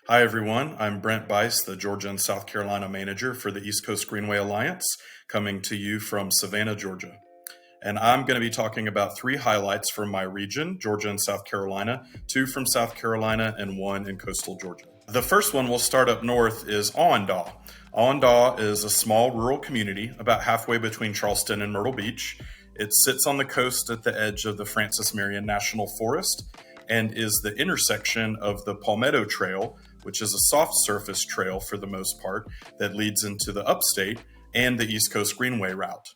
Hi, everyone. I'm Brent Buice, the Georgia and South Carolina manager for the East Coast Greenway Alliance, coming to you from Savannah, Georgia. And I'm going to be talking about 3 highlights from my region, Georgia and South Carolina, 2 from South Carolina, and 1 in coastal Georgia. The first one we'll start up north is Awendaw. Awendaw is a small rural community about halfway between Charleston and Myrtle Beach. It sits on the coast at the edge of the Francis Marion National Forest and is the intersection of the Palmetto Trail, which is a soft surface trail for the most part that leads into the upstate, and the East Coast Greenway route.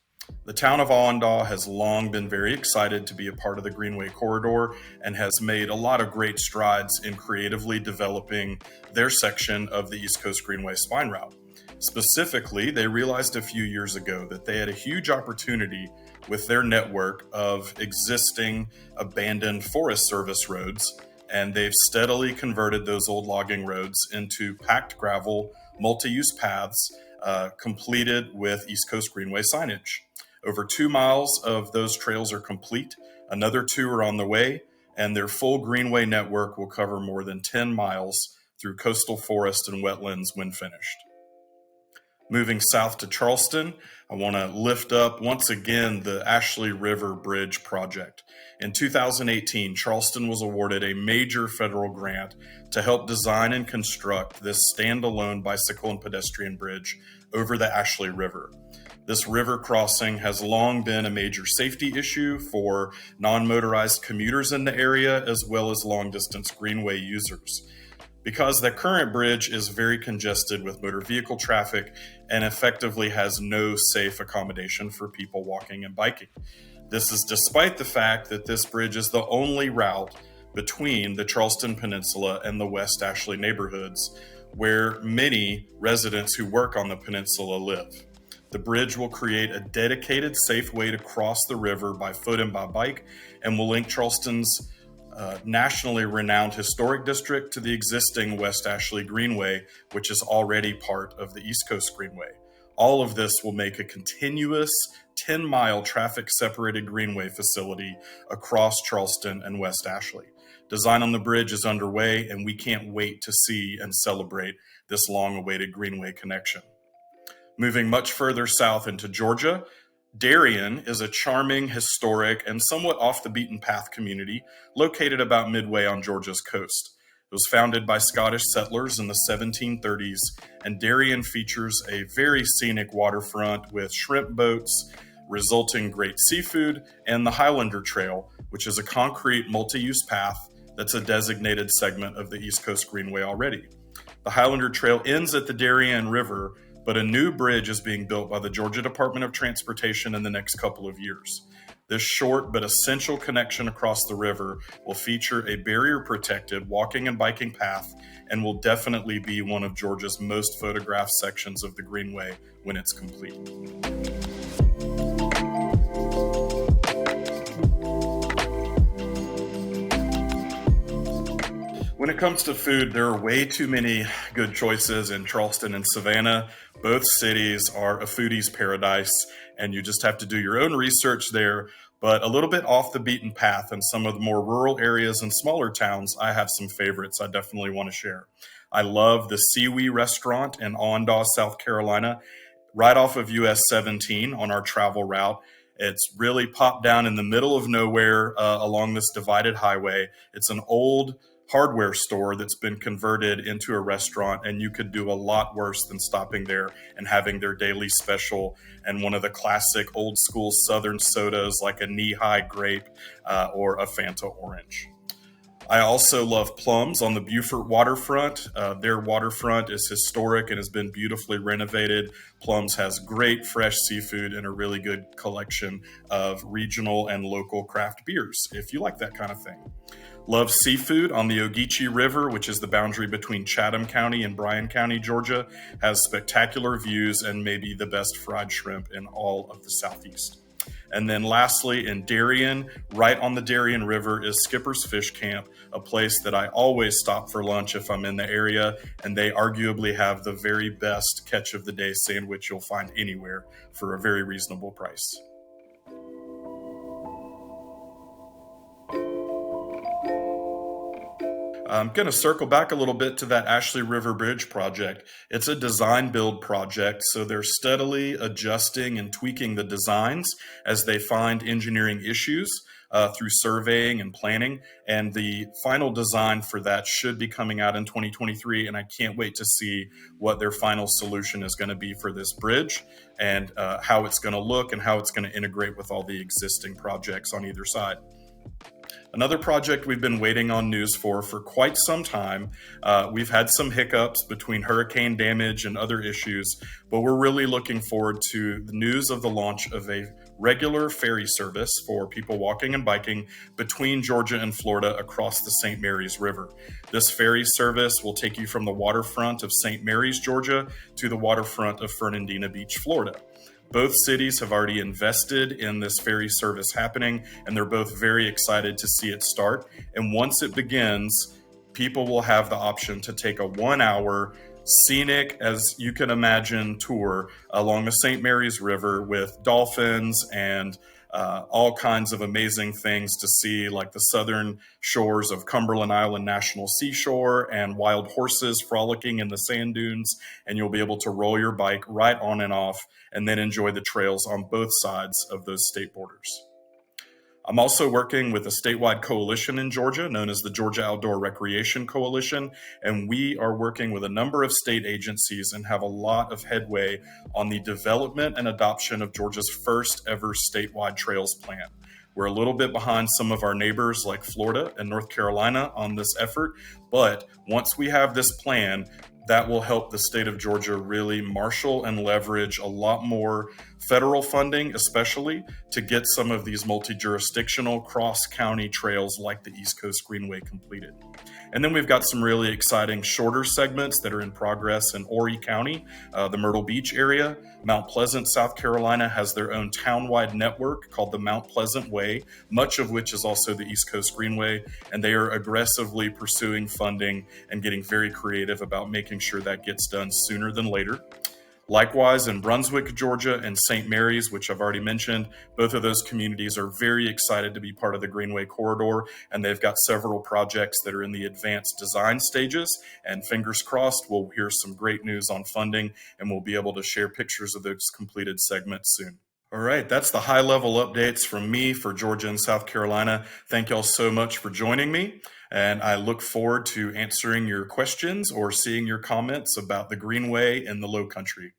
The town of Awendaw has long been very excited to be a part of the Greenway corridor and has made a lot of great strides in creatively developing their section of the East Coast Greenway spine route. Specifically, they realized a few years ago that they had a huge opportunity with their network of existing abandoned Forest Service roads, and they've steadily converted those old logging roads into packed gravel, multi-use paths, completed with East Coast Greenway signage. Over 2 miles of those trails are complete, another 2 are on the way, and their full Greenway network will cover more than 10 miles through coastal forest and wetlands when finished. Moving south to Charleston, I want to lift up once again the Ashley River Bridge project. In 2018, Charleston was awarded a major federal grant to help design and construct this standalone bicycle and pedestrian bridge over the Ashley River. This river crossing has long been a major safety issue for non-motorized commuters in the area as well as long-distance Greenway users. Because the current bridge is very congested with motor vehicle traffic and effectively has no safe accommodation for people walking and biking. This is despite the fact that this bridge is the only route between the Charleston Peninsula and the West Ashley neighborhoods, where many residents who work on the peninsula live. The bridge will create a dedicated, safe way to cross the river by foot and by bike, and will link Charleston's nationally renowned historic district to the existing West Ashley Greenway, which is already part of the East Coast Greenway. All of this will make a continuous 10-mile traffic-separated Greenway facility across Charleston and West Ashley. Design on the bridge is underway, and we can't wait to see and celebrate this long-awaited Greenway connection. Moving much further south into Georgia, Darien is a charming, historic, and somewhat off-the-beaten-path community located about midway on Georgia's coast. It was founded by Scottish settlers in the 1730s, and Darien features a very scenic waterfront with shrimp boats, resulting great seafood, and the Highlander Trail, which is a concrete multi-use path that's a designated segment of the East Coast Greenway already. The Highlander Trail ends at the Darien River, but a new bridge is being built by the Georgia Department of Transportation in the next couple of years. This short but essential connection across the river will feature a barrier-protected walking and biking path and will definitely be one of Georgia's most photographed sections of the Greenway when it's complete. When it comes to food, there are way too many good choices in Charleston and Savannah. Both cities are a foodie's paradise, and you just have to do your own research there. But a little bit off the beaten path in some of the more rural areas and smaller towns, I have some favorites I definitely want to share. I love the Seawee restaurant in Awendaw, South Carolina, right off of US 17 on our travel route. It's really popped down in the middle of nowhere along this divided highway. It's an old hardware store that's been converted into a restaurant, and you could do a lot worse than stopping there and having their daily special and one of the classic old school Southern sodas like a knee-high grape or a Fanta orange. I also love Plums on the Beaufort waterfront. Their waterfront is historic and has been beautifully renovated. Plums has great fresh seafood and a really good collection of regional and local craft beers, if you like that kind of thing. Love Seafood on the Ogeechee River, which is the boundary between Chatham County and Bryan County, Georgia, has spectacular views and maybe the best fried shrimp in all of the Southeast. And then lastly, in Darien, right on the Darien River, is Skipper's Fish Camp, a place that I always stop for lunch if I'm in the area, and they arguably have the very best catch of the day sandwich you'll find anywhere for a very reasonable price. I'm going to circle back a little bit to that Ashley River Bridge project. It's a design build project, so they're steadily adjusting and tweaking the designs as they find engineering issues through surveying and planning. And the final design for that should be coming out in 2023. And I can't wait to see what their final solution is going to be for this bridge and how it's going to look and how it's going to integrate with all the existing projects on either side. Another project we've been waiting on news for quite some time. We've had some hiccups between hurricane damage and other issues, but we're really looking forward to the news of the launch of a regular ferry service for people walking and biking between Georgia and Florida across the St. Mary's River. This ferry service will take you from the waterfront of St. Mary's, Georgia, to the waterfront of Fernandina Beach, Florida. Both cities have already invested in this ferry service happening, and they're both very excited to see it start. And once it begins, people will have the option to take a 1-hour scenic, as you can imagine, tour along the St. Mary's River with dolphins and all kinds of amazing things to see, like the southern shores of Cumberland Island National Seashore and wild horses frolicking in the sand dunes. And you'll be able to roll your bike right on and off and then enjoy the trails on both sides of those state borders. I'm also working with a statewide coalition in Georgia known as the Georgia Outdoor Recreation Coalition, and we are working with a number of state agencies and have a lot of headway on the development and adoption of Georgia's first ever statewide trails plan. We're a little bit behind some of our neighbors like Florida and North Carolina on this effort, but once we have this plan, that will help the state of Georgia really marshal and leverage a lot more federal funding, especially to get some of these multi-jurisdictional cross-county trails like the East Coast Greenway completed. And then we've got some really exciting shorter segments that are in progress in Horry County, the Myrtle Beach area. Mount Pleasant, South Carolina has their own town-wide network called the Mount Pleasant Way, much of which is also the East Coast Greenway, and they are aggressively pursuing funding and getting very creative about making sure that gets done sooner than later. Likewise, in Brunswick, Georgia, and St. Mary's, which I've already mentioned, both of those communities are very excited to be part of the Greenway Corridor, and they've got several projects that are in the advanced design stages. And fingers crossed, we'll hear some great news on funding, and we'll be able to share pictures of those completed segments soon. All right, that's the high-level updates from me for Georgia and South Carolina. Thank y'all so much for joining me, and I look forward to answering your questions or seeing your comments about the Greenway in the Low Country.